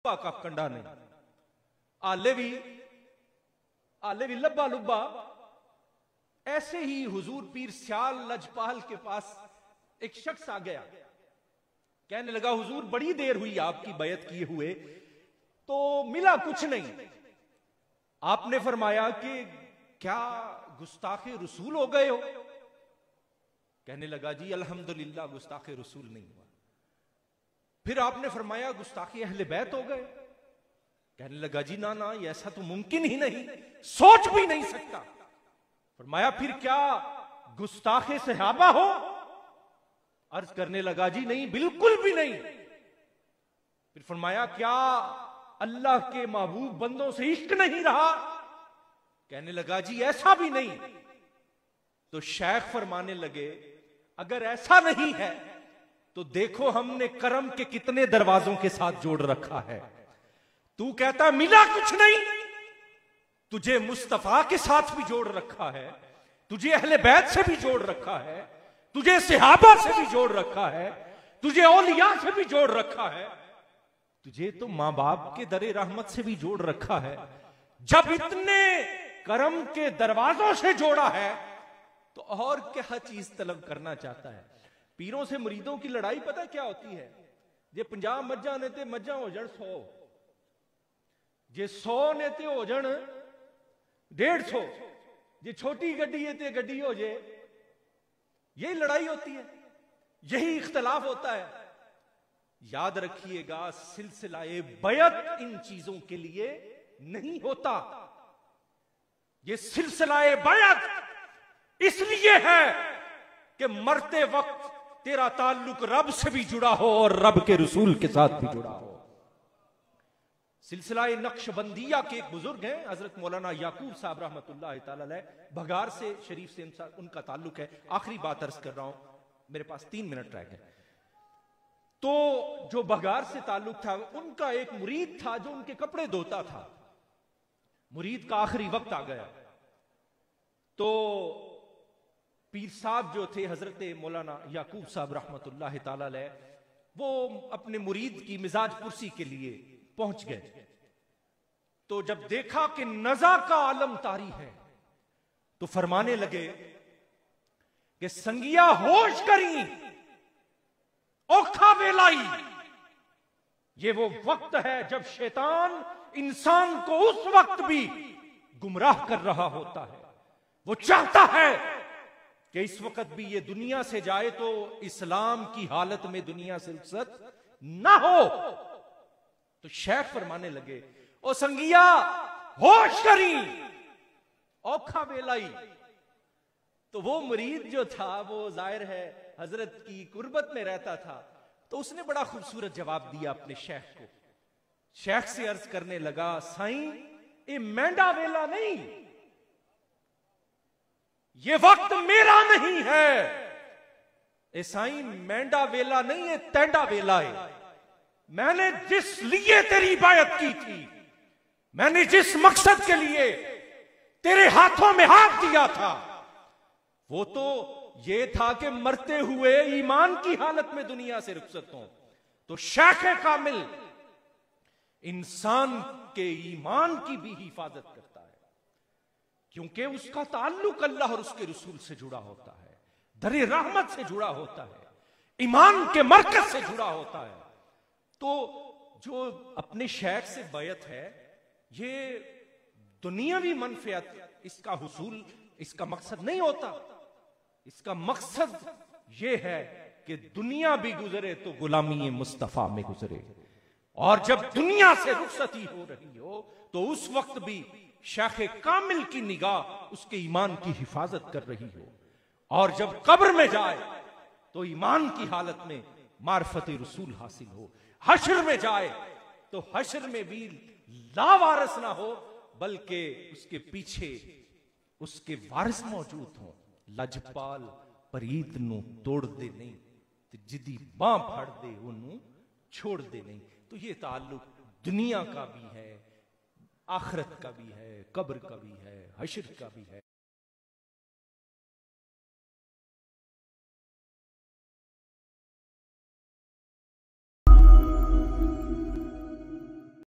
लुब्बा का कंडा नहीं, आले भी लब्बा लुब्बा। ऐसे ही हुजूर पीर सियाल लजपाल के पास एक शख्स आ गया, कहने लगा हुजूर बड़ी देर हुई आपकी बैत किए हुए, तो मिला कुछ नहीं। आपने फरमाया कि क्या गुस्ताखे रसूल हो गए हो? कहने लगा जी अल्हम्दुलिल्लाह गुस्ताखे रसूल नहीं हुआ। फिर आपने फरमाया गुस्ताखे अहले बैत हो गए? कहने लगा जी ना ना, ये ऐसा तो मुमकिन ही नहीं, सोच भी नहीं सकता। फरमाया फिर क्या गुस्ताखे सहाबा हो? अर्ज करने लगा जी नहीं, बिल्कुल भी नहीं। फिर फरमाया क्या अल्लाह के महबूब बंदों से इश्क नहीं रहा? कहने लगा जी ऐसा भी नहीं। तो शेख फरमाने लगे अगर ऐसा नहीं है तो देखो हमने करम के कितने दरवाजों के साथ जोड़ रखा है। तू कहता मिला कुछ नहीं, तुझे मुस्तफा के साथ भी जोड़ रखा है, तुझे अहले बैत से भी जोड़ रखा है, तुझे सहाबा से भी जोड़ रखा है, तुझे औलिया से भी जोड़ रखा है, तुझे तो मां बाप के दरे रहमत से भी जोड़ रखा है। जब इतने करम के दरवाजों से जोड़ा है तो और क्या चीज तलब करना चाहता है? पीरों से मुरीदों की लड़ाई पता क्या होती है? जे 50 मज्जा ने ते मज्जा हो जान 100, जे 100 ने ते हो जान 150, जे छोटी गड्डी है ते गड्डी हो जाए। यही लड़ाई होती है, यही इख्तलाफ होता है। याद रखिएगा सिलसिलाए बैत इन चीजों के लिए नहीं होता। ये सिलसिलाए बैत इसलिए है कि मरते वक्त तेरा ताल्लुक रब से भी जुड़ा हो और रब के रसूल के साथ भी जुड़ा हो। सिलसिलाए नक्शबंदिया के एक बुजुर्ग हैं हजरत मौलाना याकूब साहब रहमतुल्लाह ताला अलैह, भगार से शरीफ से उनका ताल्लुक है। आखिरी बात अर्ज कर रहा हूं, मेरे पास 3 मिनट रह गए। तो जो बगार से ताल्लुक था, उनका एक मुरीद था जो उनके कपड़े धोता था। मुरीद का आखिरी वक्त आ गया तो पीर साहब जो थे हजरत मौलाना याकूब साहब रहमतुल्लाह ताला अलैह, वो अपने मुरीद की मिजाज पुरसी के लिए पहुंच गए। तो जब देखा कि नजा का आलम तारी है तो फरमाने लगे कि संगिया होश करी औखा वेलाई। ये वो वक्त है जब शैतान इंसान को उस वक्त भी गुमराह कर रहा होता है। वो चाहता है कि इस वक्त भी ये दुनिया से जाए तो इस्लाम की हालत में दुनिया से रुखसत ना हो। तो शेख फरमाने लगे ओ संगिया होश करी औखा वेलाई। तो वो मुरीद जो था वो जाहिर है हजरत की कुर्बत में रहता था, तो उसने बड़ा खूबसूरत जवाब दिया अपने शेख को। शेख से अर्ज करने लगा साईं ये मेंढा वेला नहीं, ये वक्त मेरा नहीं है। ए साईं मेंढा वेला नहीं है, तेंडा वेला है। मैंने जिस लिए तेरी इबादत की थी, मैंने जिस मकसद के लिए तेरे हाथों में हाथ दिया था, वो तो ये था कि मरते हुए ईमान की हालत में दुनिया से रुखसत हो। तो शेख कामिल इंसान के ईमान की भी हिफाजत करता है, क्योंकि उसका ताल्लुक अल्लाह और उसके रसूल से जुड़ा होता है, दरे रहमत से जुड़ा होता है, ईमान के मरकज से जुड़ा होता है। तो जो अपने शेख से बैत है, ये दुनियावी मनफियत इसका हुसूल, इसका मकसद नहीं होता। इसका मकसद यह है कि दुनिया भी गुजरे तो गुलामी मुस्तफा में गुजरे, और जब दुनिया से रुखसती हो रही हो तो उस वक्त भी शेख कामिल की निगाह उसके ईमान की हिफाजत कर रही हो, और जब कब्र में जाए तो ईमान की हालत में मार्फत रसूल हासिल हो। हश्र में जाए तो हश्र में भी लावारिस ना हो, बल्कि उसके पीछे उसके वारिस मौजूद हो। लजपाल परीत नू तोड़ दे नहीं, तो जिदी बां फड़ दे उन्होंने छोड़ दे नहीं। तो ये ताल्लुक दुनिया का भी है, आखिरत का भी है, कब्र का भी है, हश्र का भी है।